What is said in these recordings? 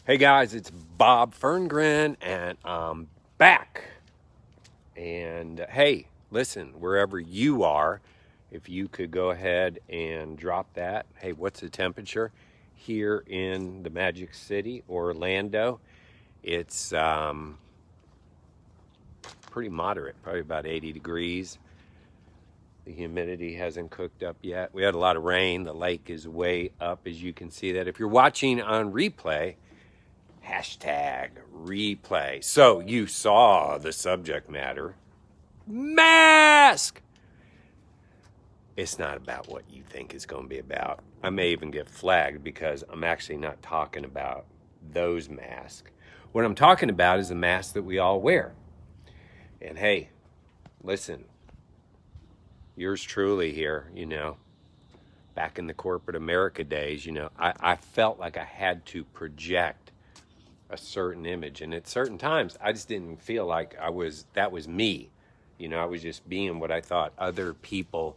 Hey guys, it's Bob Ferngren, and I'm back. And hey, listen, wherever you are, if you could go ahead and drop that. Hey, what's the temperature here in the Magic City, Orlando? It's pretty moderate, probably about 80 degrees. The humidity hasn't cooked up yet. We had a lot of rain. The lake is way up, as you can see that. If you're watching on replay, hashtag replay. So you saw the subject matter. Mask! It's not about what you think it's going to be about. I may even get flagged because I'm actually not talking about those masks. What I'm talking about is the mask that we all wear. And hey, listen, yours truly here, back in the corporate America days, I felt like I had to project a certain image, and at certain times I just didn't feel like that was me. I was just being what I thought other people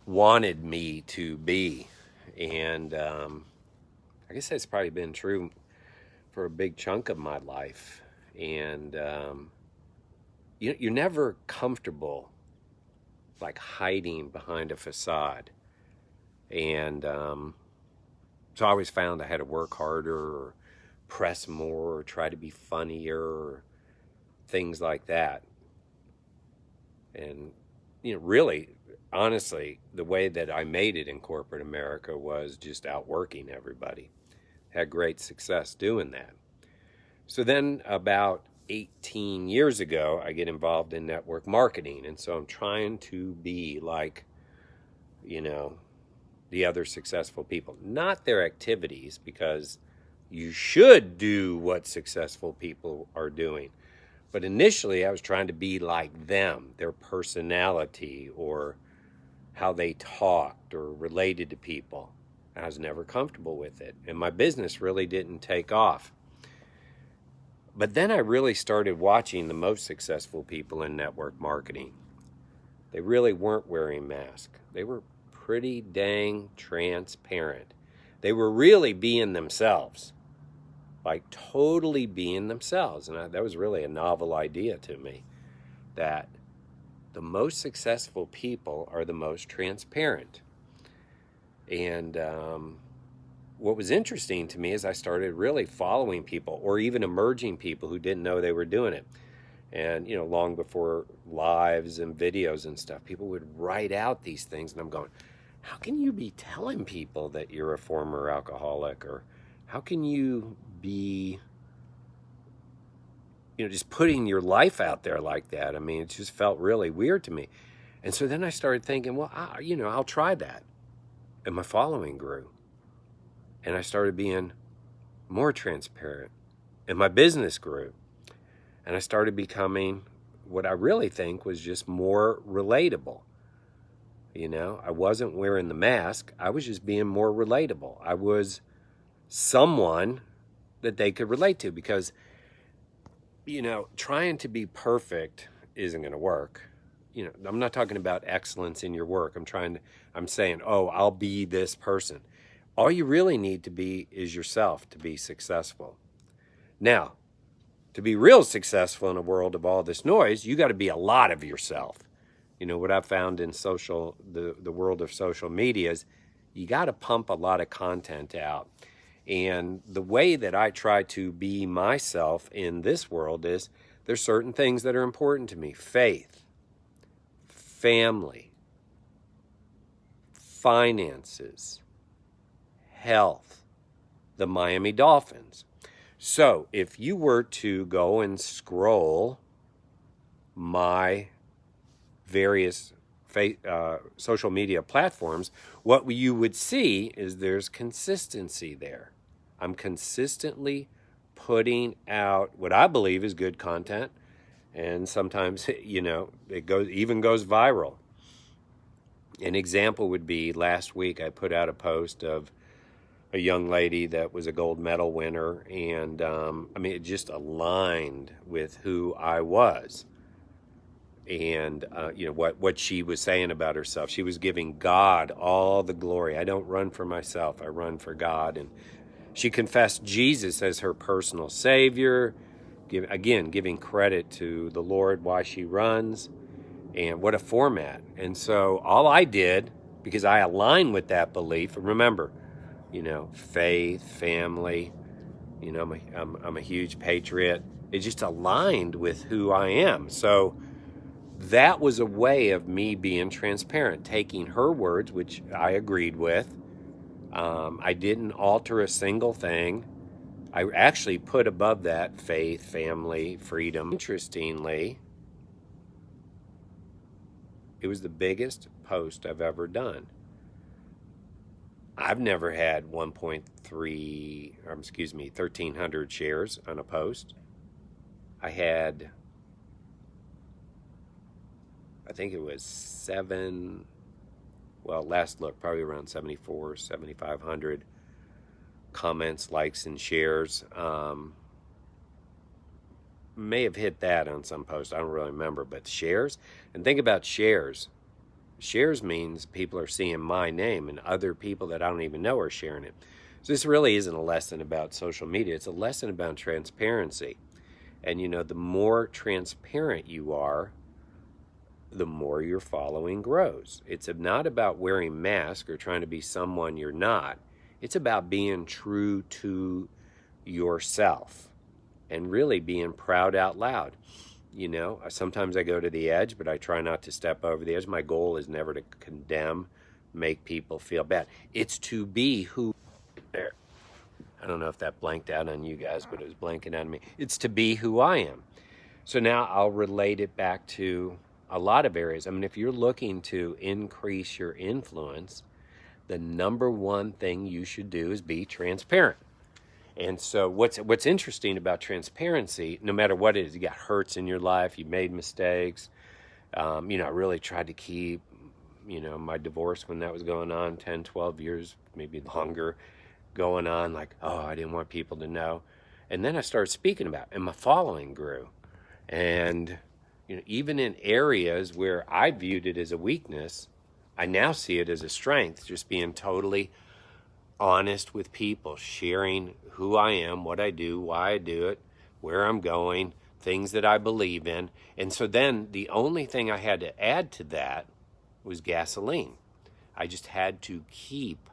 wanted me to be. And I guess that's probably been true for a big chunk of my life. And you're never comfortable like hiding behind a facade. And so I always found I had to work harder, or press more, or try to be funnier, or things like that. And really, honestly, the way that I made it in corporate America was just outworking everybody. Had great success doing that. So then about 18 years ago, I get involved in network marketing. And so I'm trying to be like, the other successful people, not their activities, because you should do what successful people are doing. But initially, I was trying to be like them, their personality, or how they talked or related to people. I was never comfortable with it, and my business really didn't take off. But then I really started watching the most successful people in network marketing. They really weren't wearing masks. They were pretty dang transparent. They were really being themselves, like totally being themselves. And that was really a novel idea to me, that the most successful people are the most transparent. And what was interesting to me is I started really following people, or even emerging people who didn't know they were doing it. And, long before lives and videos and stuff, people would write out these things. And I'm going, how can you be telling people that you're a former alcoholic? Or how can you be, just putting your life out there like that? I mean, it just felt really weird to me. And so then I started thinking, well, I'll try that. And my following grew. And I started being more transparent. And my business grew. And I started becoming what I really think was just more relatable. I wasn't wearing the mask. I was just being more relatable. I was someone that they could relate to, because, trying to be perfect isn't going to work. I'm not talking about excellence in your work. I'm saying, oh, I'll be this person. All you really need to be is yourself to be successful. Now, to be real successful in a world of all this noise, you got to be a lot of yourself. What I've found in the world of social media is you got to pump a lot of content out. And the way that I try to be myself in this world is there's certain things that are important to me: faith, family, finances, health, the Miami Dolphins. So if you were to go and scroll my various social media platforms, what you would see is there's consistency there. I'm consistently putting out what I believe is good content, and sometimes it goes viral. An example would be last week I put out a post of a young lady that was a gold medal winner, and it just aligned with who I was. And what she was saying about herself. She was giving God all the glory. I don't run for myself. I run for God. And She confessed Jesus as her personal Savior, giving credit to the Lord why she runs, and what a format. And so all I did, because I align with that belief, and remember, faith, family, I'm a huge patriot. It just aligned with who I am. So that was a way of me being transparent, taking her words, which I agreed with. I didn't alter a single thing. I actually put above that faith, family, freedom. Interestingly, it was the biggest post I've ever done. I've never had 1,300 shares on a post. I think it was last look, probably around 7,500 comments, likes, and shares. May have hit that on some posts. I don't really remember, but shares, and think about shares. Shares means people are seeing my name, and other people that I don't even know are sharing it. So this really isn't a lesson about social media. It's a lesson about transparency. And the more transparent you are, the more your following grows. It's not about wearing masks or trying to be someone you're not. It's about being true to yourself and really being proud out loud. Sometimes I go to the edge, but I try not to step over the edge. My goal is never to condemn, make people feel bad. It's to be who. There. I don't know if that blanked out on you guys, but it was blanking on me. It's to be who I am. So now I'll relate it back to a lot of areas. I mean, if you're looking to increase your influence, the number one thing you should do is be transparent. And so what's interesting about transparency, no matter what it is, you got hurts in your life, you made mistakes. I really tried to keep, my divorce when that was going on, 10, 12 years, maybe longer, going on, like, I didn't want people to know. And then I started speaking about it, and my following grew. And, even in areas where I viewed it as a weakness, I now see it as a strength, just being totally honest with people, sharing who I am, what I do, why I do it, where I'm going, things that I believe in. And so then the only thing I had to add to that was gasoline. I just had to keep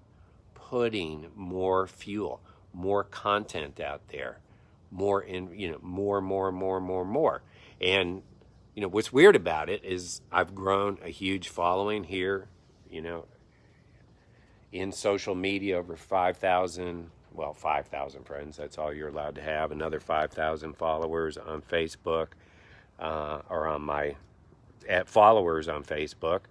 putting more fuel, more content out there, more. And what's weird about it is I've grown a huge following here, in social media, over 5,000 friends. That's all you're allowed to have. Another 5,000 followers on Facebook, or on my followers on Facebook.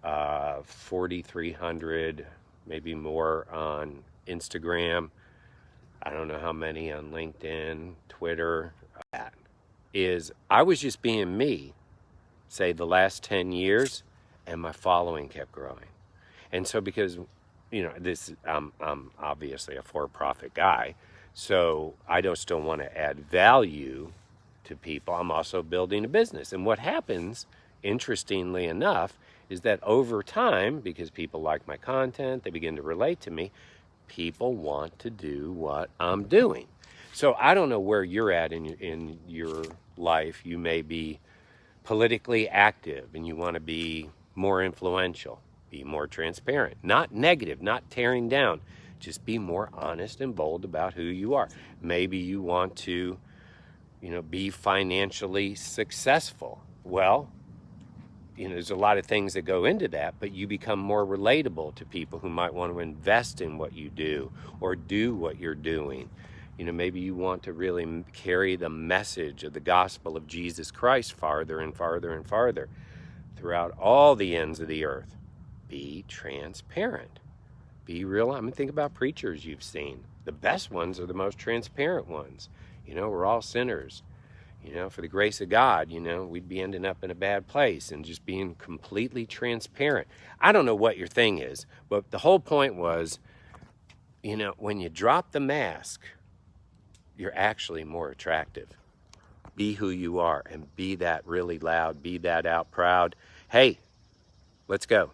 4,300, maybe more on Instagram. I don't know how many on LinkedIn, Twitter. That is, I was just being me, say the last 10 years, and my following kept growing. And so because I'm obviously a for-profit guy, so I still want to add value to people. I'm also building a business. And what happens, interestingly enough, is that over time, because people like my content, they begin to relate to me, people want to do what I'm doing. So I don't know where you're at in your life. You may be politically active and you want to be more influential. Be more transparent, not negative, not tearing down. Just be more honest and bold about who you are. Maybe you want to, be financially successful. Well, there's a lot of things that go into that, but you become more relatable to people who might want to invest in what you do or do what you're doing. Maybe you want to really carry the message of the gospel of Jesus Christ farther and farther and farther throughout all the ends of the earth. Be transparent. Be real. I mean, think about preachers you've seen. The best ones are the most transparent ones. We're all sinners. For the grace of God, we'd be ending up in a bad place, and just being completely transparent. I don't know what your thing is, but the whole point was, when you drop the mask, you're actually more attractive. Be who you are and be that really loud, be that out proud. Hey, let's go.